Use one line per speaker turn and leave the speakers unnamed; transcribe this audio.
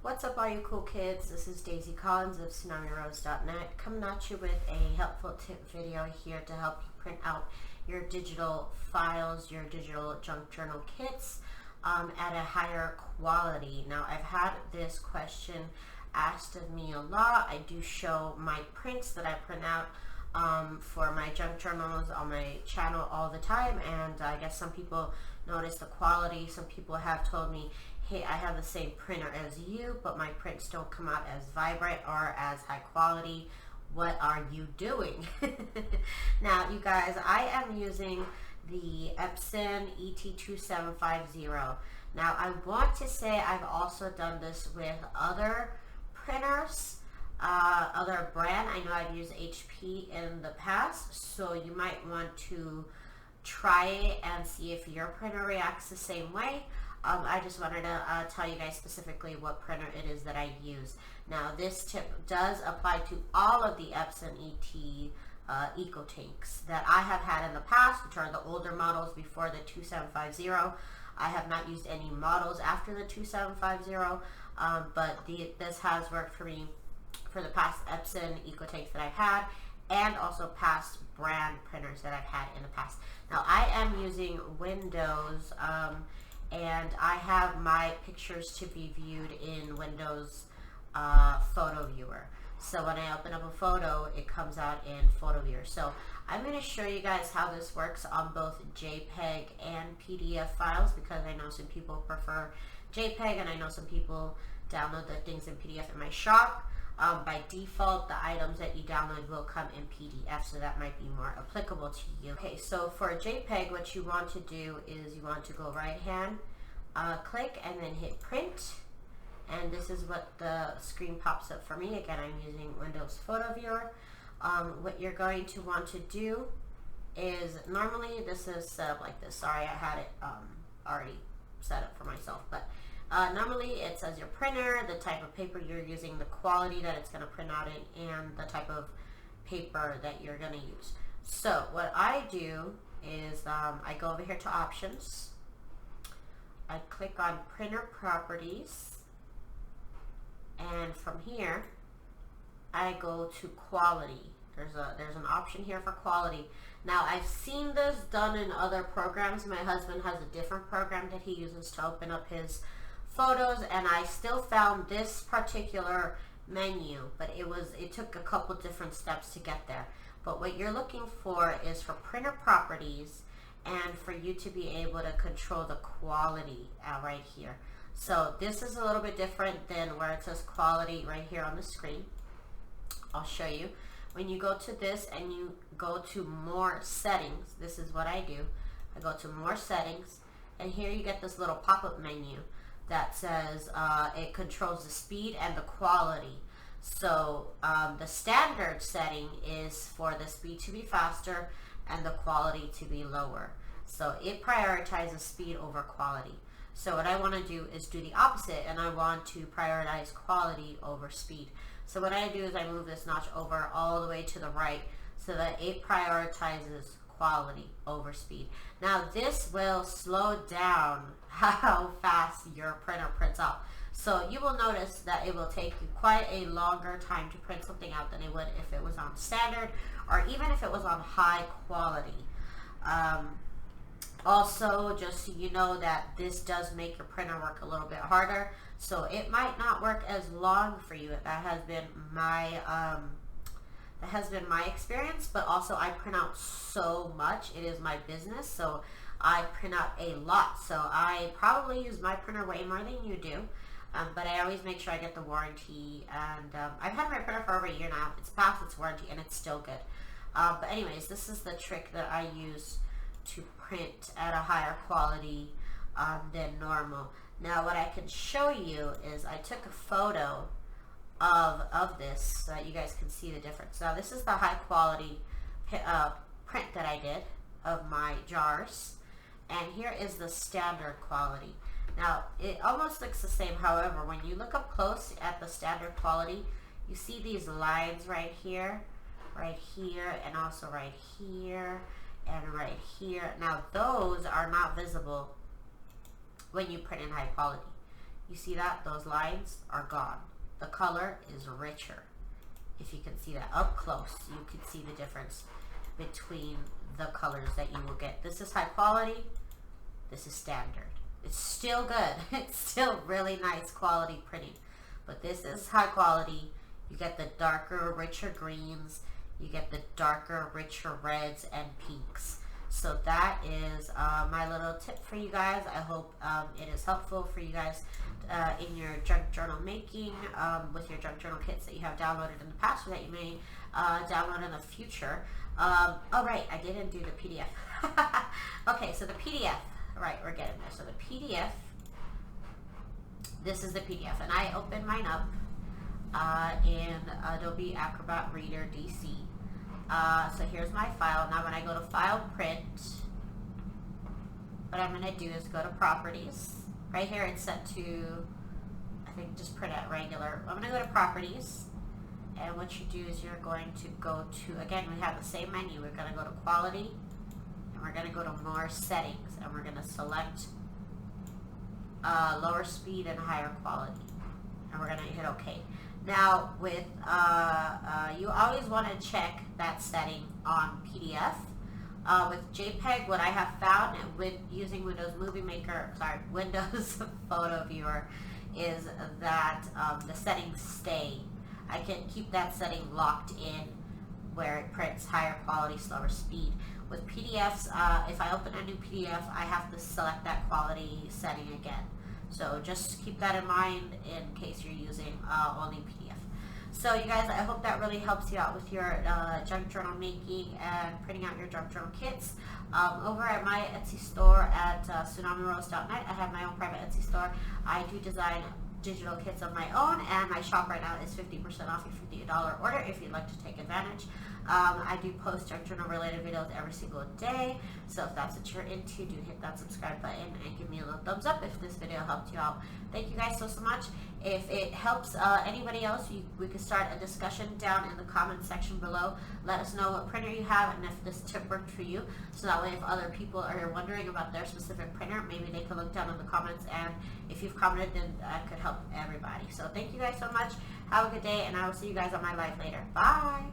What's up all you cool kids? This is Daisy Collins of TsunamiRose.net coming at you with a helpful tip video here to help you print out your digital files, your digital junk journal kits at a higher quality. Now I've had this question asked of me a lot. I do show my prints that I print out for my junk journals on my channel all the time, and I guess some people notice the quality. Some people have told me, hey, I have the same printer as you, but my prints don't come out as vibrant or as high quality. What are you doing? Now, you guys, I am using the Epson ET2750. Now, I want to say I've also done this with other printers, other brand. I know I've used HP in the past, so you might want to try it and see if your printer reacts the same way. I just wanted to tell you guys specifically what printer it is that I use. Now, this tip does apply to all of the Epson EcoTanks that I have had in the past, which are the older models before the 2750. I have not used any models after the 2750, but this has worked for me for the past Epson EcoTanks that I've had, and also past brand printers that I've had in the past. Now, I am using Windows, and I have my pictures to be viewed in Windows Photo Viewer. So when I open up a photo, it comes out in Photo Viewer. So I'm going to show you guys how this works on both JPEG and PDF files, because I know some people prefer JPEG, and I know some people download the things in PDF in my shop. By default, the items that you download will come in PDF, so that might be more applicable to you. Okay, so for a JPEG, what you want to do is you want to go right hand, click, and then hit print. And this is what the screen pops up for me. Again, I'm using Windows Photo Viewer. What you're going to want to do is, normally this is set up like this. Sorry, I had it already set up for myself, but normally it says your printer, the type of paper you're using, the quality that it's going to print out in, and the type of paper that you're going to use. So what I do is I go over here to options. I click on printer properties, and from here I go to quality. There's an option here for quality. Now, I've seen this done in other programs. My husband has a different program that he uses to open up his photos, and I still found this particular menu, but it took a couple different steps to get there. But what you're looking for is for printer properties, and for you to be able to control the quality right here. So this is a little bit different than where it says quality right here on the screen. I'll show you. When you go to this and you go to more settings, this is what I do. I go to more settings, and here you get this little pop-up menu that says it controls the speed and the quality. So the standard setting is for the speed to be faster and the quality to be lower. So it prioritizes speed over quality. So what I want to do is do the opposite, and I want to prioritize quality over speed. So what I do is I move this notch over all the way to the right so that it prioritizes quality over speed. Now, this will slow down how fast your printer prints out. So you will notice that it will take you quite a longer time to print something out than it would if it was on standard, or even if it was on high quality. Also, just so you know that this does make your printer work a little bit harder, so it might not work as long for you. That has been my experience. But also, I print out so much. It is my business, so I print out a lot. So I probably use my printer way more than you do. But I always make sure I get the warranty, and I've had my printer for over a year now. It's past its warranty, and it's still good. But anyways, this is the trick that I use to print at a higher quality than normal. Now, what I can show you is I took a photo of this so that you guys can see the difference. Now, this is the high quality print that I did of my jars, and here is the standard quality. Now, it almost looks the same. However, when you look up close at the standard quality, you see these lines right here, and also right here, and right here. Now, those are not visible when you print in high quality. You see that? Those lines are gone. The color is richer. If you can see that up close, you can see the difference between the colors that you will get. This is high quality. This is standard. It's still good. It's still really nice quality printing. But this is high quality. You get the darker, richer greens. You get the darker, richer reds and pinks. So that is my little tip for you guys. I hope it is helpful for you guys in your junk journal making with your junk journal kits that you have downloaded in the past or that you may download in the future. Oh right, I didn't do the PDF. Okay, so the PDF, right, we're getting there. So the PDF, this is the PDF, and I opened mine up in Adobe Acrobat Reader DC. So here's my file. Now when I go to File, Print, what I'm going to do is go to Properties. Right here it's set to, I think, just print at regular. I'm going to go to Properties, and what you do is you're going to go to, again, we have the same menu. We're going to go to Quality, and we're going to go to More Settings, and we're going to select lower speed and higher quality, and we're going to hit OK. Now with you always want to check that setting on PDF. With JPEG, what I have found with using Windows Windows Photo Viewer is that the settings stay. I can keep that setting locked in where it prints higher quality, slower speed. With PDFs, if I open a new PDF, I have to select that quality setting again. So just keep that in mind in case you're using only PDF. So you guys, I hope that really helps you out with your junk journal making and printing out your junk journal kits. Over at my Etsy store at TsunamiRose.net, I have my own private Etsy store. I do design digital kits of my own, and my shop right now is 50% off your $50 order if you'd like to take advantage. I do post junk journal related videos every single day, so if that's what you're into, do hit that subscribe button and give me a little thumbs up if this video helped you out. Thank you guys so much. If it helps anybody else, we could start a discussion down in the comment section below. Let us know what printer you have and if this tip worked for you, so that way if other people are wondering about their specific printer, maybe they can look down in the comments, and if you've commented, then that could help everybody. So thank you guys so much. Have a good day, and I will see you guys on my live later. Bye!